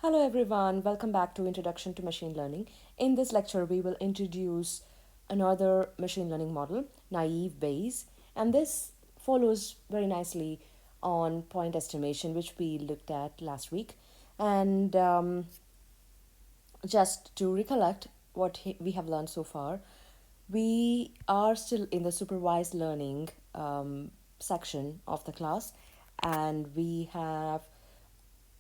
Hello everyone, welcome back to Introduction to Machine Learning. In this lecture, we will introduce another machine learning model, Naïve Bayes, and this follows very nicely on point estimation, which we looked at last week. And just to recollect what we have learned so far, we are still in the supervised learning section of the class, and we have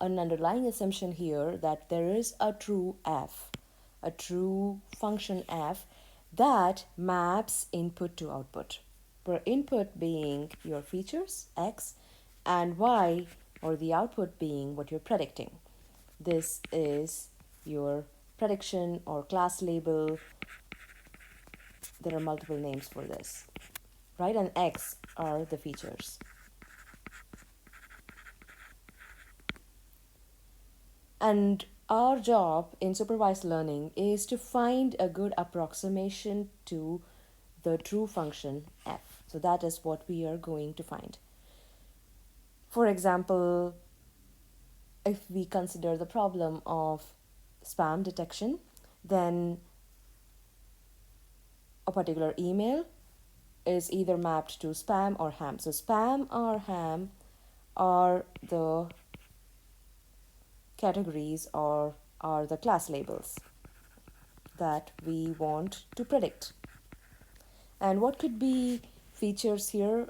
an underlying assumption here that there is a true f, a true function f that maps input to output, where input being your features, x, and y, or the output being what you're predicting. This is your prediction or class label. There are multiple names for this, right? And x are the features. And our job in supervised learning is to find a good approximation to the true function f. So that is what we are going to find. For example, if we consider the problem of spam detection, then a particular email is either mapped to spam or ham. So spam or ham are the categories or are the class labels that we want to predict. And what could be features here?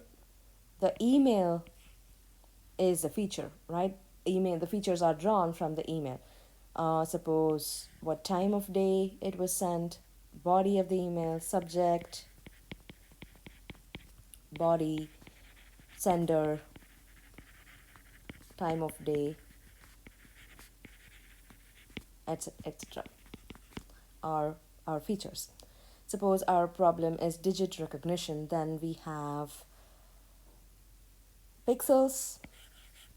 The email is a feature, right? The features are drawn from the email. Suppose what time of day it was sent, body of the email, subject, body, sender, time of day, etc. are our features. Suppose our problem is digit recognition, then we have pixels.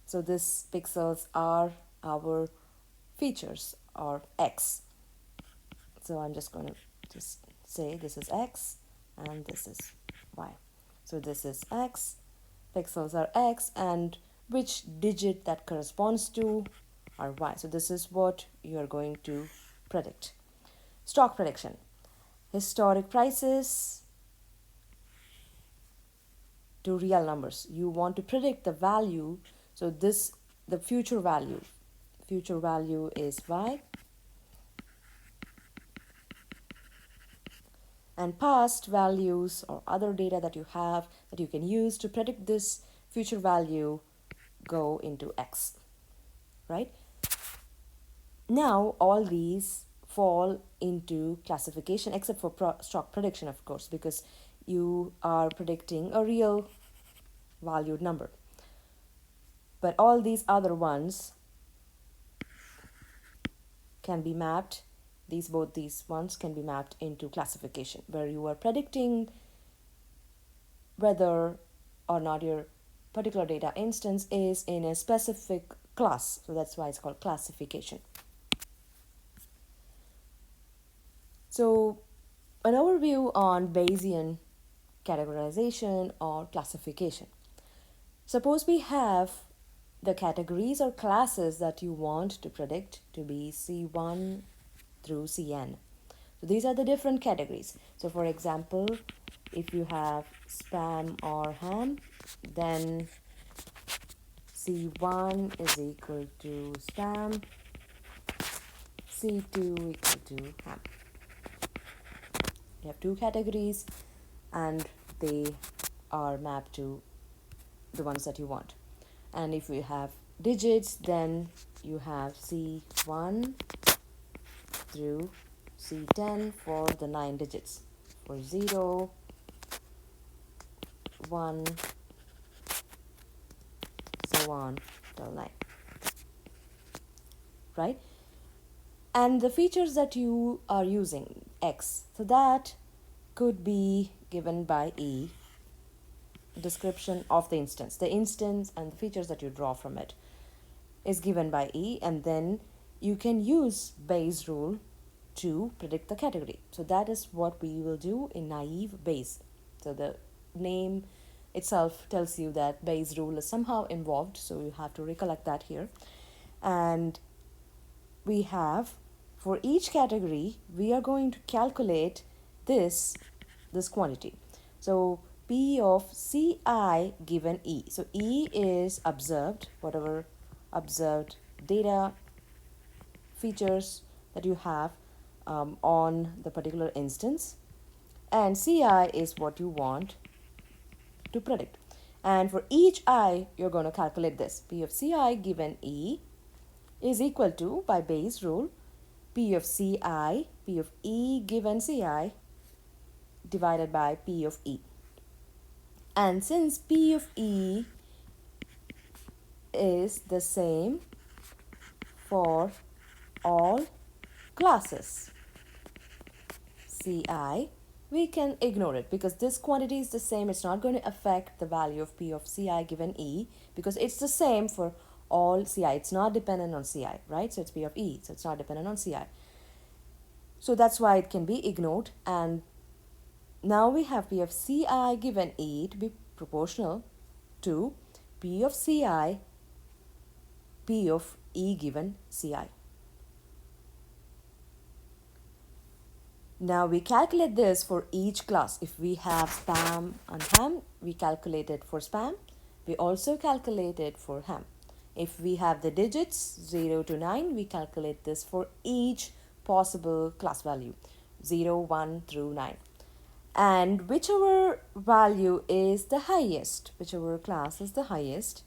So these pixels are our features or x. So I'm just going to just say this is x and this is y. So this is x, pixels are x, and which digit that corresponds to are y. So this is what you're going to predict. Stock prediction. Historic prices to real numbers. You want to predict the value. So the future value. Future value is y. And past values or other data that you have that you can use to predict this future value go into x, right? Now all these fall into classification except for stock prediction, of course, because you are predicting a real valued number. But all these other ones can be mapped, both these ones can be mapped into classification, where you are predicting whether or not your particular data instance is in a specific class. So that's why it's called classification. So an overview on Bayesian categorization or classification. Suppose we have the categories or classes that you want to predict to be C1 through Cn. So these are the different categories. So for example, if you have spam or ham, then C1 is equal to spam, C2 equal to ham. You have two categories and they are mapped to the ones that you want. And if you have digits, then you have C1 through C10 for the 9 digits. For 0, 1, so on till 9. Right? And the features that you are using, X, so that could be given by E, description of the instance. The instance and the features that you draw from it is given by E, and then you can use Bayes rule to predict the category. So that is what we will do in Naïve Bayes. So the name itself tells you that Bayes rule is somehow involved, so you have to recollect that here. And we have, for each category, we are going to calculate this quantity. So P of Ci given E. So E is observed, whatever observed data features that you have on the particular instance, and Ci is what you want to predict. And for each I, you're going to calculate this. P of Ci given E is equal to, by Bayes rule, P of Ci, P of E given Ci divided by P of E. And since P of E is the same for all classes Ci, we can ignore it because this quantity is the same. It's not going to affect the value of P of Ci given E because it's the same for all Ci. It's not dependent on Ci, right? So it's P of E, so it's not dependent on Ci. So that's why it can be ignored. And now we have P of Ci given E to be proportional to P of Ci, P of E given Ci. Now we calculate this for each class. If we have spam and ham, we calculate it for spam. We also calculate it for ham. If we have the digits 0 to 9, we calculate this for each possible class value, 0, 1 through 9. And whichever value is the highest, whichever class is the highest,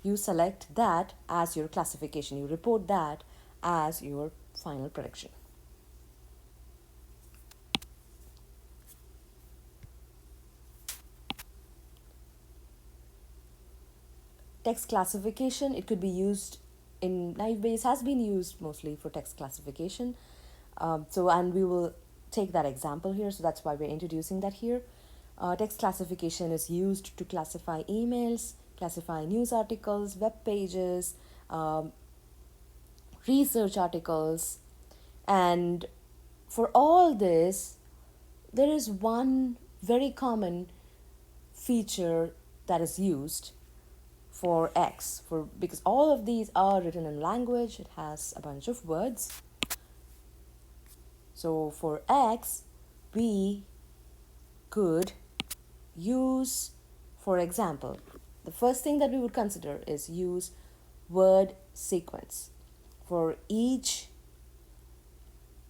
you select that as your classification. You report that as your final prediction. Text classification, it could be used in Naïve Bayes, has been used mostly for text classification. And we will take that example here, so that's why we're introducing that here. Text classification is used to classify emails, classify news articles, web pages, research articles, and for all this, there is one very common feature that is used for X, because all of these are written in language. It has a bunch of words. So for X, we could use, for example, the first thing that we would consider is use word sequence. For each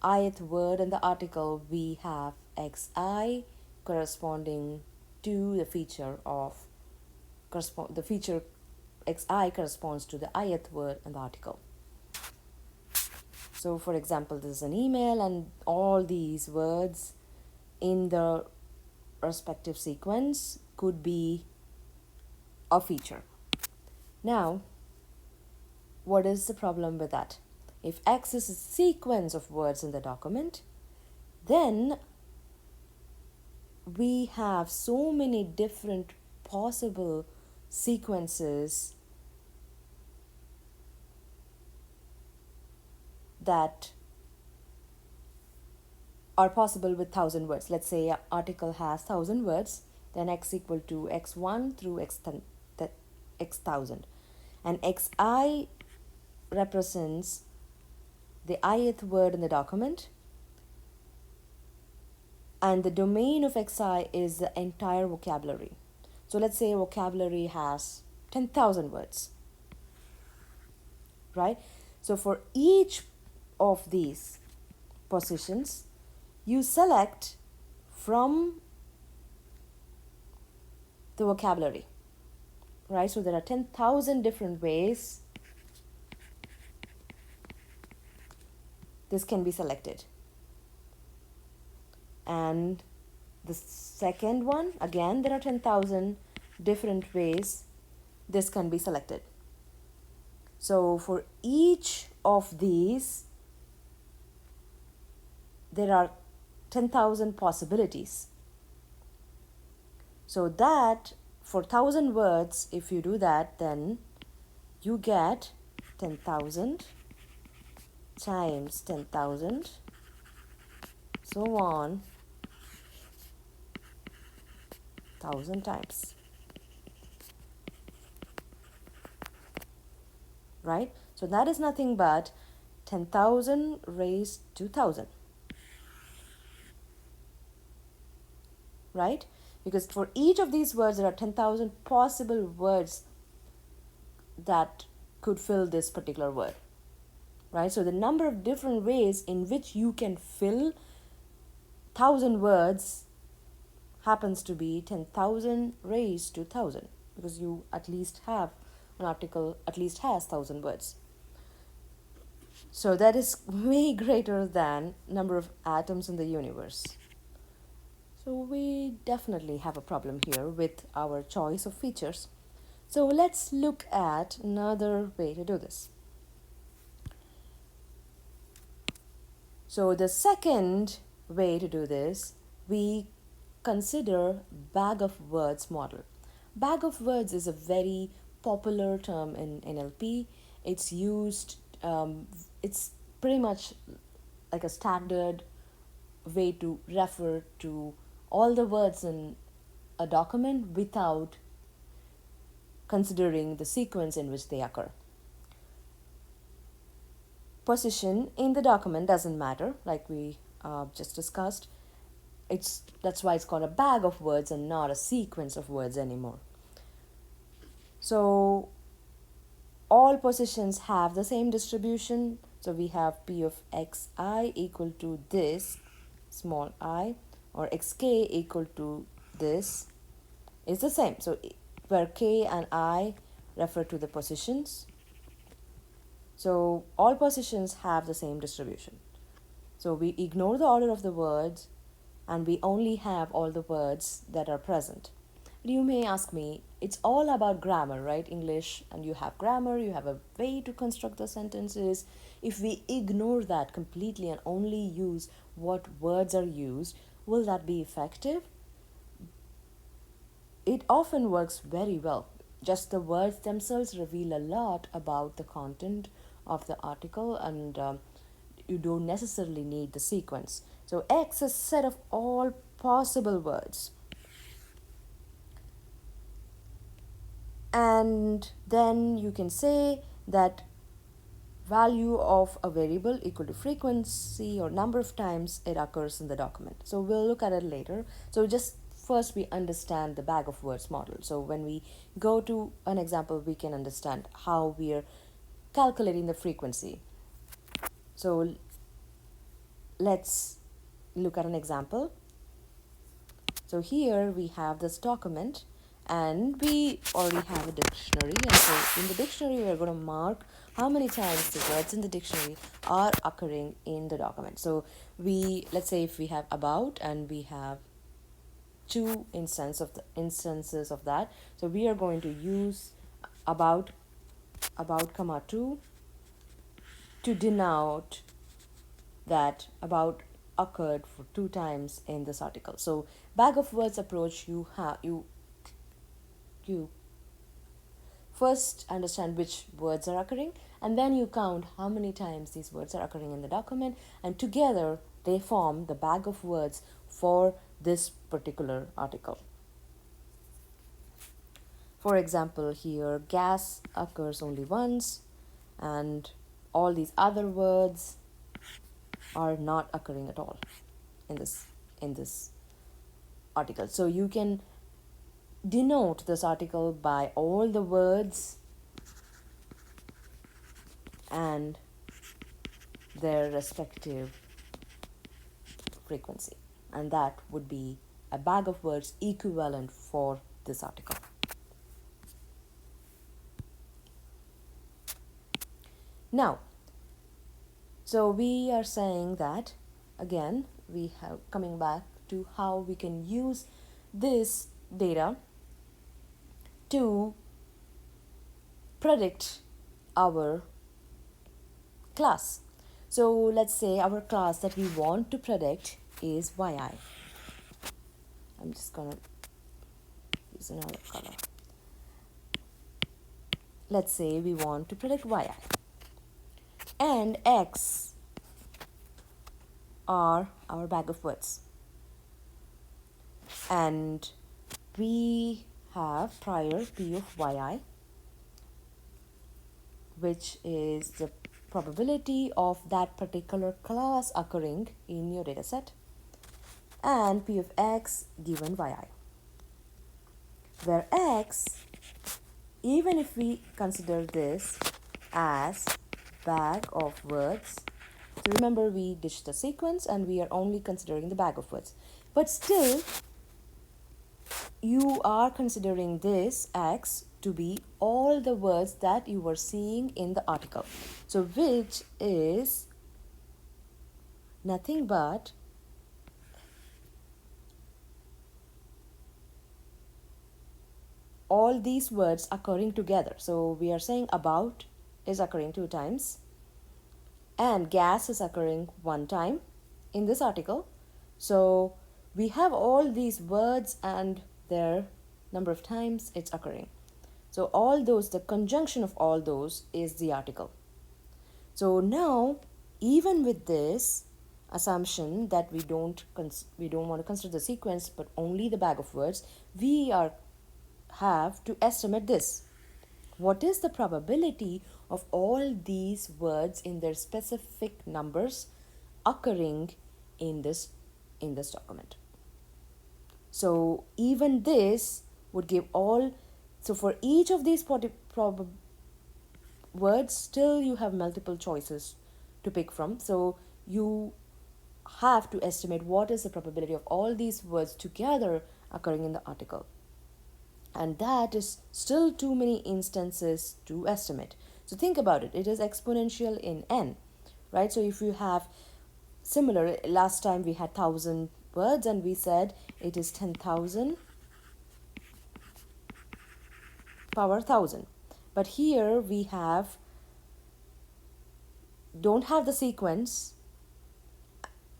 ith word in the article, we have Xi corresponding to the feature of the feature Xi corresponds to the ith word in the article. So for example, this is an email and all these words in the respective sequence could be a feature. Now, what is the problem with that? If X is a sequence of words in the document, then we have so many different possible sequences that are possible with 1,000 words. Let's say an article has 1,000 words, then X equal to X1 through X1,000. And Xi represents the ith word in the document, and the domain of Xi is the entire vocabulary. So let's say a vocabulary has 10,000 words, right? So for each of these positions, you select from the vocabulary, right? So there are 10,000 different ways this can be selected. And the second one, again, there are 10,000 different ways this can be selected. So for each of these, there are 10,000 possibilities. So that for 1,000 words, if you do that, then you get 10,000 times 10,000, so on, 1,000 times, right? So that is nothing but 10,000 raised to 1,000, right? Because for each of these words, there are 10,000 possible words that could fill this particular word, right? So the number of different ways in which you can fill 1,000 words happens to be 10,000 raised to 1,000, because you at least have an article at least has 1,000 words. So that is way greater than number of atoms in the universe. So we definitely have a problem here with our choice of features. So let's look at another way to do this. So the second way to do this, we consider bag of words model. Bag of words is a very popular term in NLP. It's used, it's pretty much like a standard way to refer to all the words in a document without considering the sequence in which they occur. Position in the document doesn't matter, like we just discussed. That's why it's called a bag of words and not a sequence of words anymore. So all positions have the same distribution. So we have P of xi equal to this small I, or xk equal to this is the same. So where k and I refer to the positions. So all positions have the same distribution. So we ignore the order of the words and we only have all the words that are present. But you may ask me, it's all about grammar, right? English, and you have grammar, you have a way to construct the sentences. If we ignore that completely and only use what words are used, will that be effective? It often works very well. Just the words themselves reveal a lot about the content of the article, and you don't necessarily need the sequence. So X is a set of all possible words. And then you can say that value of a variable equal to frequency or number of times it occurs in the document. So we'll look at it later. So just first we understand the bag of words model. So when we go to an example, we can understand how we are calculating the frequency. So let's look at an example. So here we have this document and we already have a dictionary, and so in the dictionary we are going to mark how many times the words in the dictionary are occurring in the document. So let's say if we have about and we have two instances of that, so we are going to use about comma 2 to denote that about occurred for 2 times in this article. So bag of words approach, you first understand which words are occurring, and then you count how many times these words are occurring in the document, and together they form the bag of words for this particular article. For example, here gas occurs only once, and all these other words are not occurring at all in this article. So you can denote this article by all the words and their respective frequency, and that would be a bag of words equivalent for this article. Now, so we are saying that again we have coming back to how we can use this data to predict our class. So let's say our class that we want to predict is yi. I'm just gonna use another color. Let's say we want to predict yi, and x are our bag of words, and we have prior p of yi, which is the probability of that particular class occurring in your dataset, and P of X given by I, where X, even if we consider this as bag of words, so remember we ditched the sequence and we are only considering the bag of words, but still you are considering this X to be all the words that you were seeing in the article, so which is nothing but all these words occurring together. So we are saying about is occurring 2 times and gas is occurring 1 time in this article. So we have all these words and their number of times it's occurring. So all those, the conjunction of all those is the article. So now, even with this assumption that we don't want to consider the sequence but only the bag of words, we have to estimate this. What is the probability of all these words in their specific numbers occurring in this document? So even this would give all, so for each of these words, still you have multiple choices to pick from. So you have to estimate what is the probability of all these words together occurring in the article. And that is still too many instances to estimate. So think about it. It is exponential in n, right? So if you have similar, last time we had 1,000 words and we said it is 10,000 power 1,000. But here we don't have the sequence.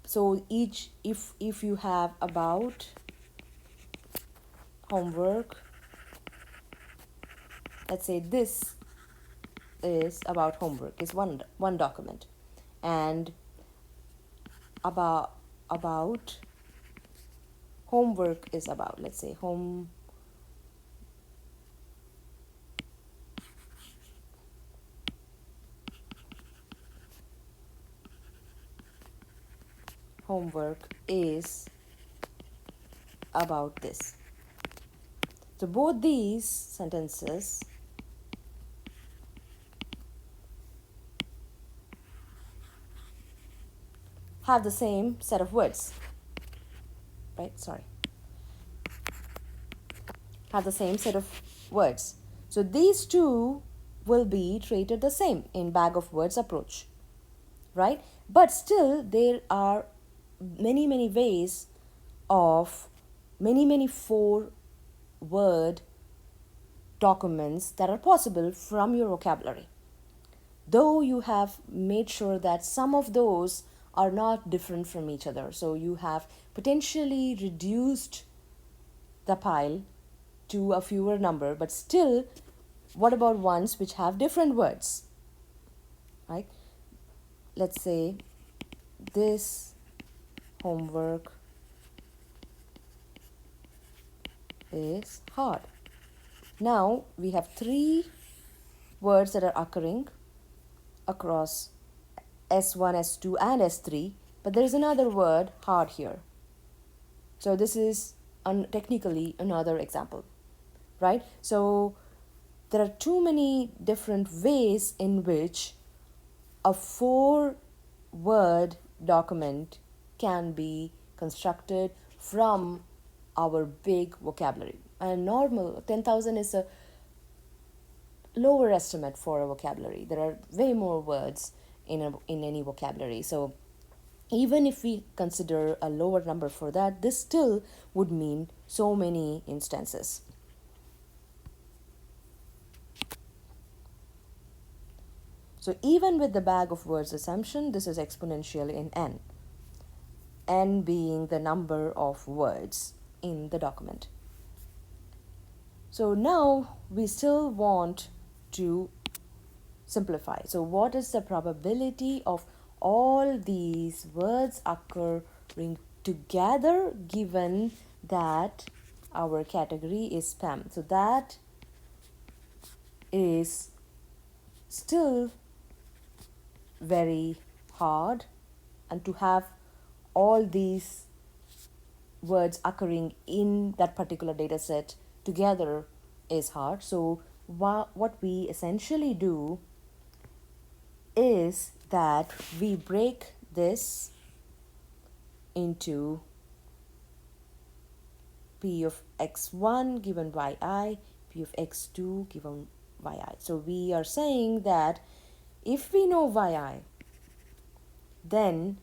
So each, if you have about homework, let's say this is about homework, is one document, and about homework is about, let's say, homework is about this. So both these sentences have the same set of words, right? Have the same set of words. So these two will be treated the same in bag of words approach, right? But still there are many ways of many 4-word documents that are possible from your vocabulary, though you have made sure that some of those are not different from each other. So you have potentially reduced the pile to a fewer number, but still, what about ones which have different words, right? Let's say this homework is hard. Now we have 3 words that are occurring across S1, S2 and S3, but there is another word hard here. So this is technically another example, right? So there are too many different ways in which a 4-word document can be constructed from our big vocabulary. And normal 10,000 is a lower estimate for a vocabulary. There are way more words in any vocabulary. So even if we consider a lower number for that, this still would mean so many instances. So even with the bag of words assumption, this is exponential in n being the number of words in the document. So now we still want to simplify. So what is the probability of all these words occurring together given that our category is spam? So that is still very hard, and to have all these words occurring in that particular data set together is hard. So what we essentially do is that we break this into p of x1 given yi, p of x2 given yi. So we are saying that if we know yi, then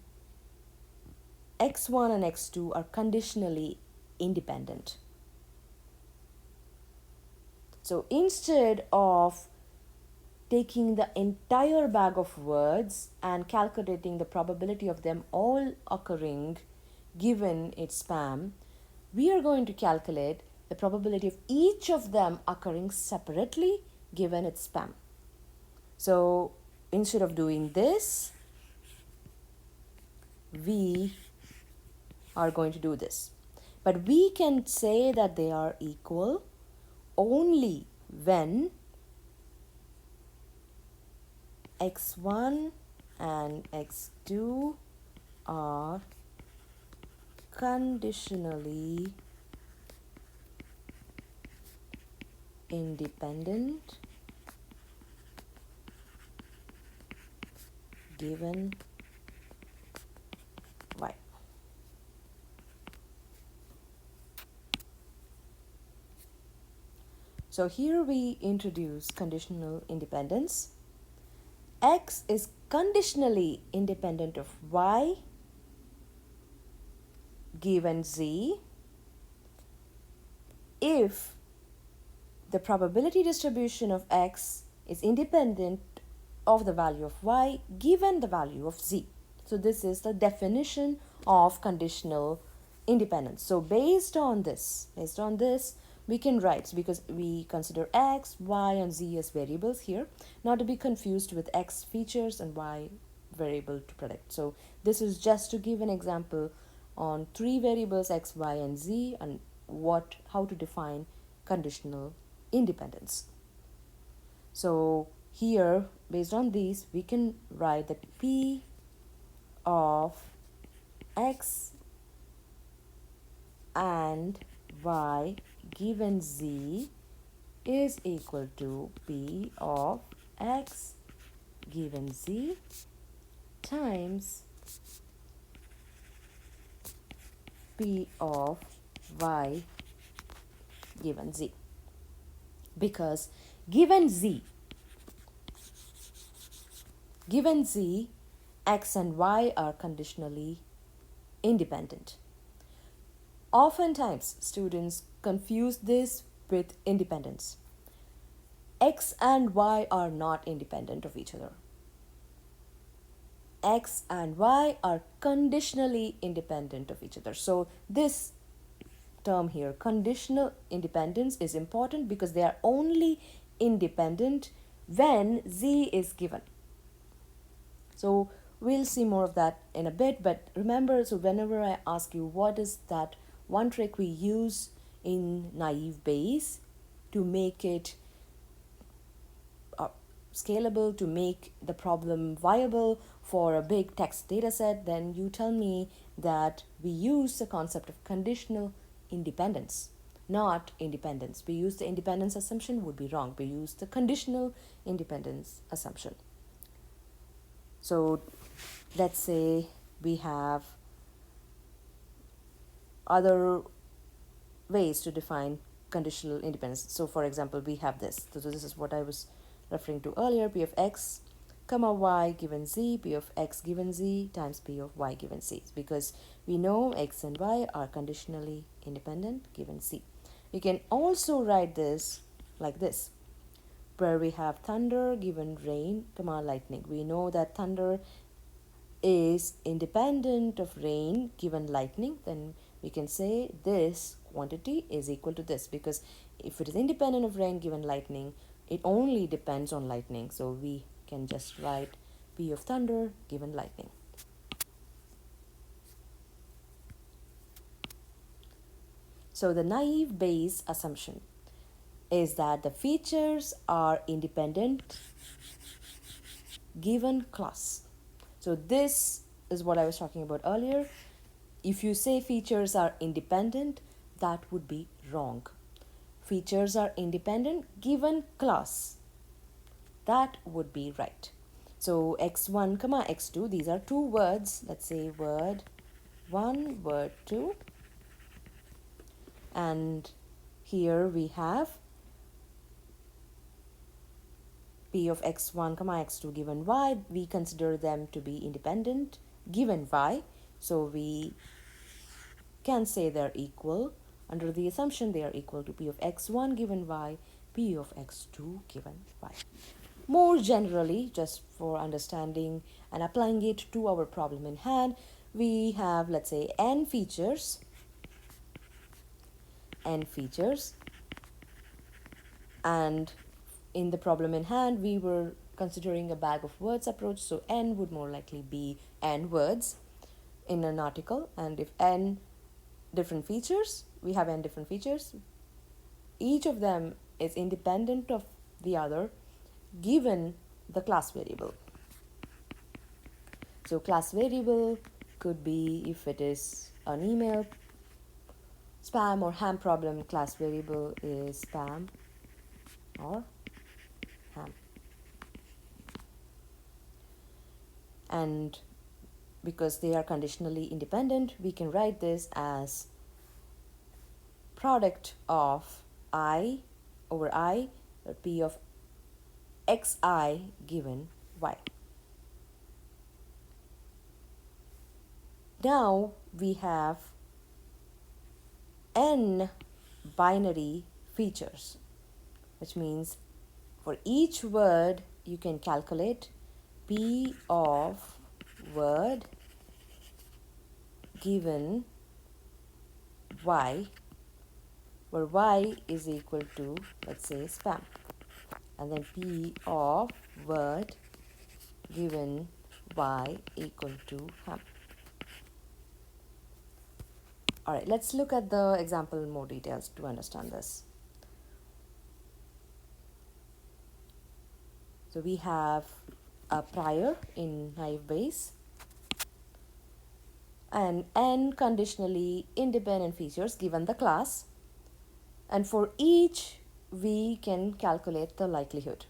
x1 and x2 are conditionally independent. So instead of taking the entire bag of words and calculating the probability of them all occurring given its span, we are going to calculate the probability of each of them occurring separately given its span. So instead of doing this, we are going to do this. But we can say that they are equal only when x1 and x2 are conditionally independent given y. So here we introduce conditional independence. X is conditionally independent of y given z if the probability distribution of x is independent of the value of y given the value of z. So this is the definition of conditional independence. So based on this, we can write, because we consider x, y, and z as variables here, not to be confused with x features and y variable to predict. So this is just to give an example on three variables x, y, and z, and how to define conditional independence. So here, based on these, we can write that p of x and y given z is equal to p of x given z times p of y given z. Because given z, x and y are conditionally independent. Oftentimes, students confuse this with independence. X and y are not independent of each other. X and y are conditionally independent of each other. So this term here, conditional independence, is important because they are only independent when z is given. So we'll see more of that in a bit, but remember, so whenever I ask you what is that one trick we use in Naïve Bayes to make it scalable, to make the problem viable for a big text data set, then you tell me that we use the concept of conditional independence, not independence. We use the independence assumption would be wrong. We use the conditional independence assumption. So let's say we have other ways to define conditional independence. So for example, we have this. So this is what I was referring to earlier, p of x comma y given z, p of x given z times p of y given z, because we know x and y are conditionally independent given z. We can also write this like this, where we have thunder given rain comma lightning. We know that thunder is independent of rain given lightning, then we can say this quantity is equal to this, because if it is independent of rain given lightning, it only depends on lightning. So we can just write p of thunder given lightning. So the naive Bayes assumption is that the features are independent given class. So this is what I was talking about earlier. If you say features are independent, that would be wrong. Features are independent given class. That would be right. So x1 comma x2, these are two words. Let's say word 1, word 2. And here we have p of x1 comma x2 given y. We consider them to be independent given y. So we can say they're equal under the assumption they are equal to p of x1 given y, p of x2 given y. More generally, just for understanding and applying it to our problem in hand, we have, let's say, n features, and in the problem in hand, we were considering a bag of words approach, so n would more likely be n words in an article, and if n different features, we have n different features, each of them is independent of the other given the class variable. So class variable could be, if it is an email, spam or ham problem, class variable is spam or ham. And because they are conditionally independent, we can write this as product of I over I, p of xi given y. Now we have n binary features, which means for each word you can calculate p of word given y, where y is equal to, let's say, spam, and then p of word given y equal to ham. All right, let's look at the example in more details to understand this. So we have a prior in Naïve base and n conditionally independent features given the class, and for each we can calculate the likelihood.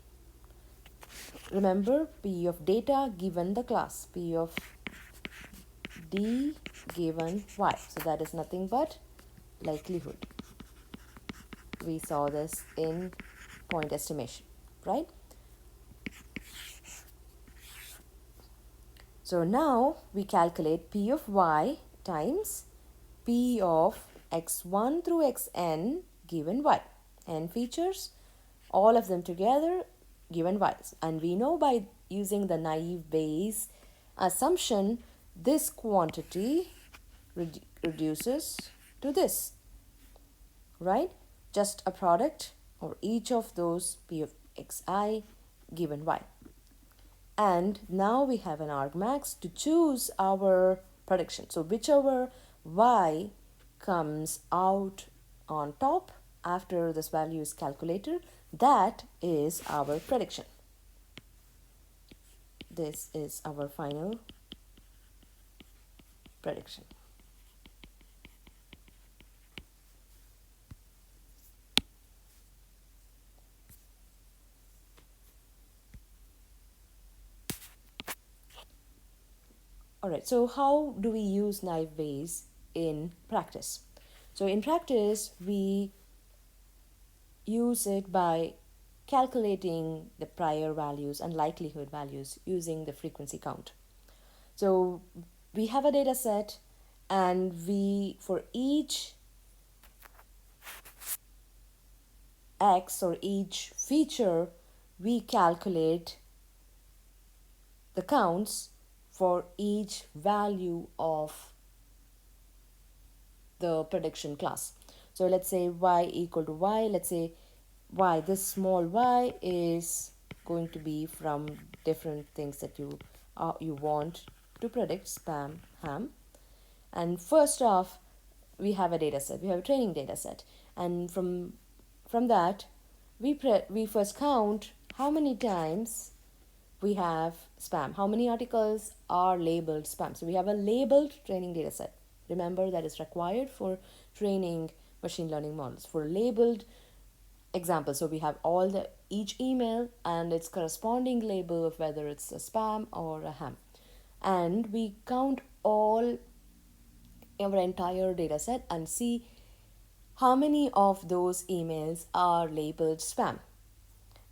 Remember, p of data given the class, p of d given y, so that is nothing but likelihood. We saw this in point estimation, right? So now we calculate p of y times p of x1 through xn given y. N features, all of them together given y's. And we know by using the Naïve Bayes assumption, this quantity reduces to this, right? Just a product or each of those p of xi given y. And now we have an argmax to choose our prediction. So whichever y comes out on top after this value is calculated, that is our prediction. This is our final prediction. All right, so how do we use Naïve Bayes in practice? So in practice, we use it by calculating the prior values and likelihood values using the frequency count. So we have a data set, and we, for each x or each feature, we calculate the counts for each value of the prediction class. So let's say y equal to y, let's say y, this small y is going to be from different things that you want to predict, spam, ham. And first off, we have a data set, we have a training data set, and from that we first count how many times we have spam. How many articles are labeled spam? So we have a labeled training data set. Remember, that is required for training machine learning models for labeled examples. So we have all the each email and its corresponding label of whether it's a spam or a ham. And we count all our entire data set and see how many of those emails are labeled spam,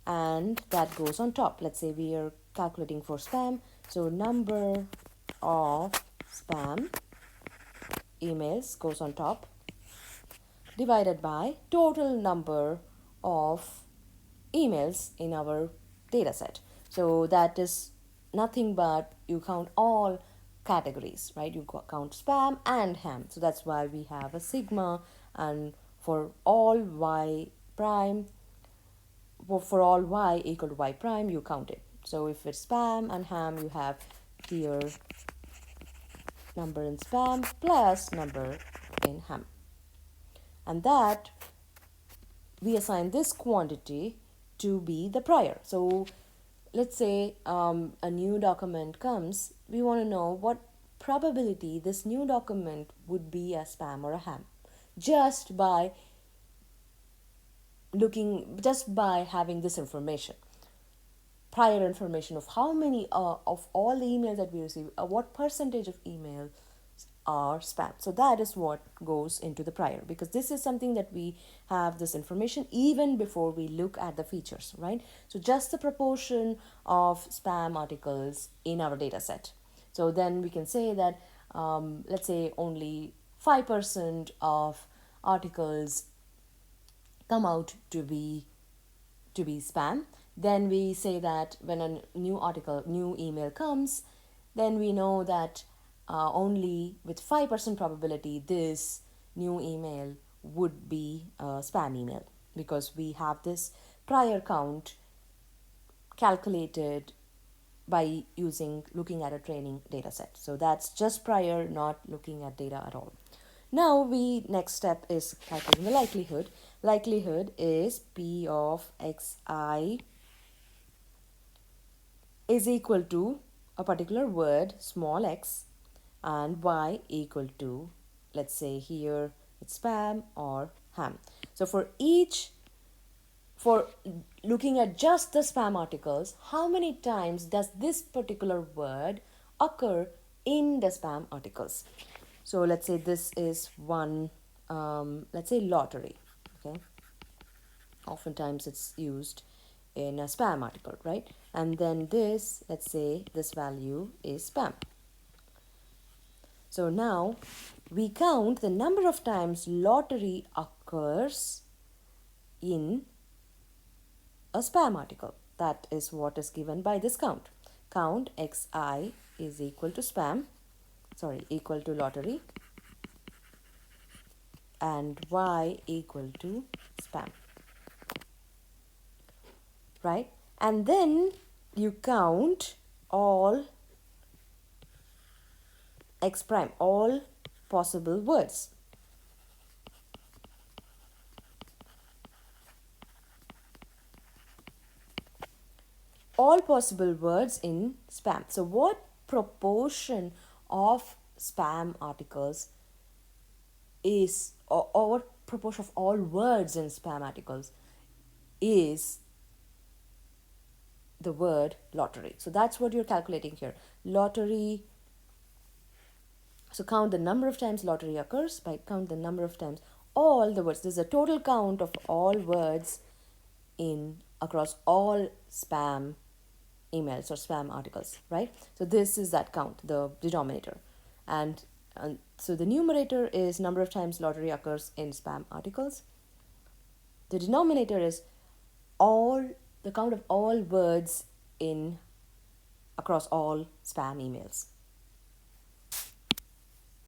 and that goes on top. Let's say we are calculating for spam, so number of spam emails goes on top divided by total number of emails in our data set. So that is nothing but you count all categories, right? You count spam and ham. So that's why we have a sigma, and for all y prime, for all y equal to y prime, you count it. So if it's spam and ham, you have here number in spam plus number in ham. And that we assign this quantity to be the prior. So let's say a new document comes, we want to know what probability this new document would be a spam or a ham, just by having this information, prior information of how many of all the emails that we receive, what percentage of emails are spam. So that is what goes into the prior, because this is something that we have this information even before we look at the features, right? So just the proportion of spam articles in our data set. So then we can say that let's say only 5% of articles come out to be spam. Then we say that when a new email comes, then we know that only with 5% probability this new email would be a spam email, because we have this prior count calculated by looking at a training data set. So that's just prior, not looking at data at all. Now next step is calculating the likelihood. Likelihood is P of xi is equal to a particular word, small x, and y equal to, let's say here it's spam or ham. So for looking at just the spam articles, how many times does this particular word occur in the spam articles? So let's say this is one, let's say lottery, okay? Oftentimes it's used in a spam article, right? And then this, let's say this value is spam. So now we count the number of times lottery occurs in a spam article. That is what is given by this count. Count xi is equal to equal to lottery, and y equal to spam, right? And then you count all x prime, all possible words. All possible words in spam. So what proportion of spam articles is, or what proportion of all words in spam articles is the word lottery? So that's what you're calculating here. Lottery. So count the number of times lottery occurs by count the number of times all the words. This is a total count of all words across all spam emails or spam articles, right? So this is that count, the denominator. And so the numerator is number of times lottery occurs in spam articles. The denominator is the count of all words across all spam emails.